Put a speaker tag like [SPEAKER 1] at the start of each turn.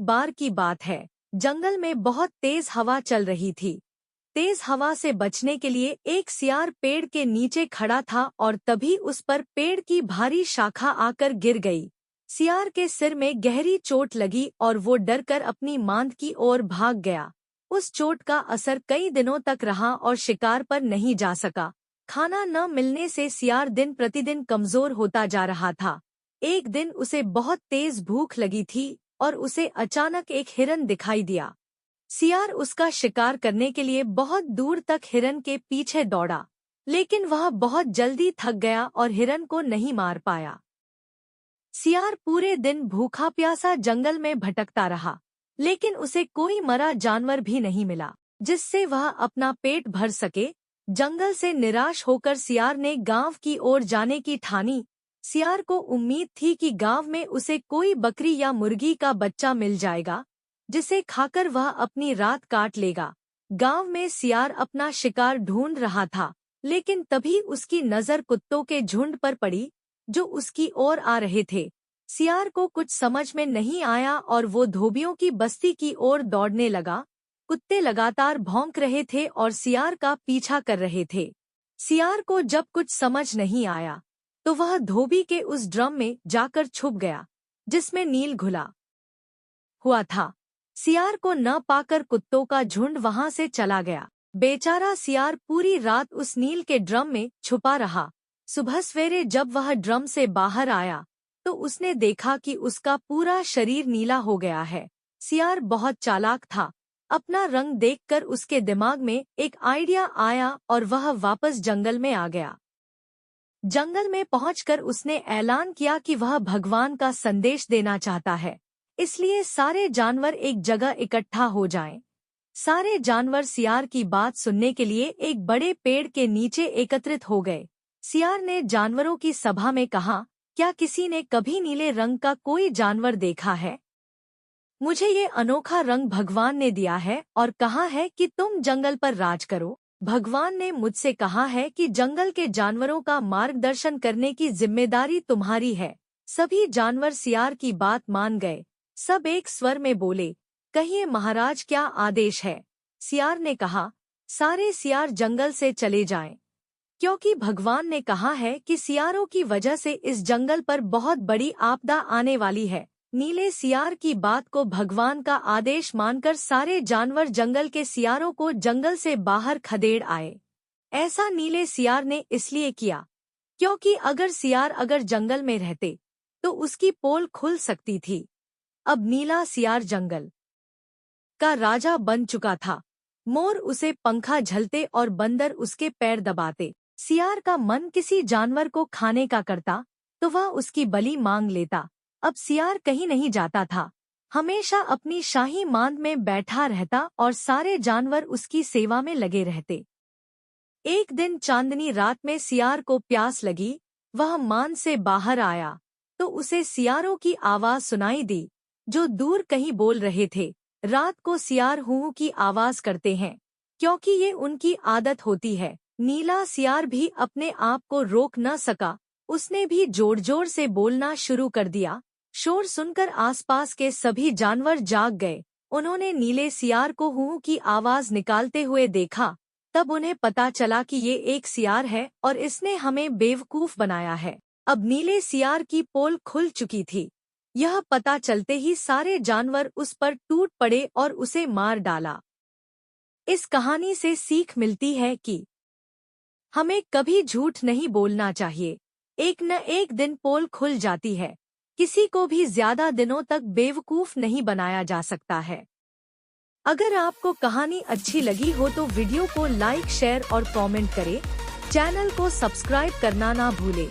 [SPEAKER 1] बार की बात है, जंगल में बहुत तेज हवा चल रही थी। तेज हवा से बचने के लिए एक सियार पेड़ के नीचे खड़ा था और तभी उस पर पेड़ की भारी शाखा आकर गिर गई। सियार के सिर में गहरी चोट लगी और वो डरकर अपनी मांद की ओर भाग गया। उस चोट का असर कई दिनों तक रहा और शिकार पर नहीं जा सका। खाना न मिलने से सियार दिन प्रतिदिन कमजोर होता जा रहा था। एक दिन उसे बहुत तेज भूख लगी थी और उसे अचानक एक हिरन दिखाई दिया। सियार उसका शिकार करने के लिए बहुत दूर तक हिरन के पीछे दौड़ा, लेकिन वह बहुत जल्दी थक गया और हिरन को नहीं मार पाया। सियार पूरे दिन भूखा प्यासा जंगल में भटकता रहा, लेकिन उसे कोई मरा जानवर भी नहीं मिला जिससे वह अपना पेट भर सके। जंगल से निराश होकर सियार ने गांव की ओर जाने की ठानी। सियार को उम्मीद थी कि गांव में उसे कोई बकरी या मुर्गी का बच्चा मिल जाएगा, जिसे खाकर वह अपनी रात काट लेगा। गांव में सियार अपना शिकार ढूंढ रहा था, लेकिन तभी उसकी नजर कुत्तों के झुंड पर पड़ी जो उसकी ओर आ रहे थे। सियार को कुछ समझ में नहीं आया और वो धोबियों की बस्ती की ओर दौड़ने लगा। कुत्ते लगातार भौंक रहे थे और सियार का पीछा कर रहे थे। सियार को जब कुछ समझ नहीं आया तो वह धोबी के उस ड्रम में जाकर छुप गया जिसमें नील घुला हुआ था। सियार को न पाकर कुत्तों का झुंड वहां से चला गया। बेचारा सियार पूरी रात उस नील के ड्रम में छुपा रहा। सुबह सवेरे जब वह ड्रम से बाहर आया तो उसने देखा कि उसका पूरा शरीर नीला हो गया है। सियार बहुत चालाक था। अपना रंग देखकर उसके दिमाग में एक आइडिया आया और वह वापस जंगल में आ गया। जंगल में पहुंचकर उसने ऐलान किया कि वह भगवान का संदेश देना चाहता है, इसलिए सारे जानवर एक जगह इकट्ठा हो जाएं। सारे जानवर सियार की बात सुनने के लिए एक बड़े पेड़ के नीचे एकत्रित हो गए। सियार ने जानवरों की सभा में कहा, क्या किसी ने कभी नीले रंग का कोई जानवर देखा है? मुझे ये अनोखा रंग भगवान ने दिया है और कहा है कि तुम जंगल पर राज करो। भगवान ने मुझसे कहा है कि जंगल के जानवरों का मार्गदर्शन करने की जिम्मेदारी तुम्हारी है। सभी जानवर सियार की बात मान गए। सब एक स्वर में बोले, कहिए महाराज, क्या आदेश है? सियार ने कहा, सारे सियार जंगल से चले जाएं, क्योंकि भगवान ने कहा है कि सियारों की वजह से इस जंगल पर बहुत बड़ी आपदा आने वाली है। नीले सियार की बात को भगवान का आदेश मानकर सारे जानवर जंगल के सियारों को जंगल से बाहर खदेड़ आए। ऐसा नीले सियार ने इसलिए किया क्योंकि अगर जंगल में रहते तो उसकी पोल खुल सकती थी। अब नीला सियार जंगल का राजा बन चुका था। मोर उसे पंखा झलते और बंदर उसके पैर दबाते। सियार का मन किसी जानवर को खाने का करता तो वह उसकी बलि मांग लेता। अब सियार कहीं नहीं जाता था, हमेशा अपनी शाही मांद में बैठा रहता और सारे जानवर उसकी सेवा में लगे रहते। एक दिन चांदनी रात में सियार को प्यास लगी। वह मांद से बाहर आया तो उसे सियारों की आवाज सुनाई दी जो दूर कहीं बोल रहे थे। रात को सियार हूँ की आवाज करते हैं क्योंकि ये उनकी आदत होती है। नीला सियार भी अपने आप को रोक न सका, उसने भी जोर जोर से बोलना शुरू कर दिया। शोर सुनकर आसपास के सभी जानवर जाग गए। उन्होंने नीले सियार को हूँ की आवाज निकालते हुए देखा। तब उन्हें पता चला कि ये एक सियार है और इसने हमें बेवकूफ बनाया है। अब नीले सियार की पोल खुल चुकी थी। यह पता चलते ही सारे जानवर उस पर टूट पड़े और उसे मार डाला। इस कहानी से सीख मिलती है कि हमें कभी झूठ नहीं बोलना चाहिए। एक न एक दिन पोल खुल जाती है। किसी को भी ज्यादा दिनों तक बेवकूफ नहीं बनाया जा सकता है। अगर आपको कहानी अच्छी लगी हो तो वीडियो को लाइक, शेयर और कमेंट करें। चैनल को सब्सक्राइब करना ना भूलें।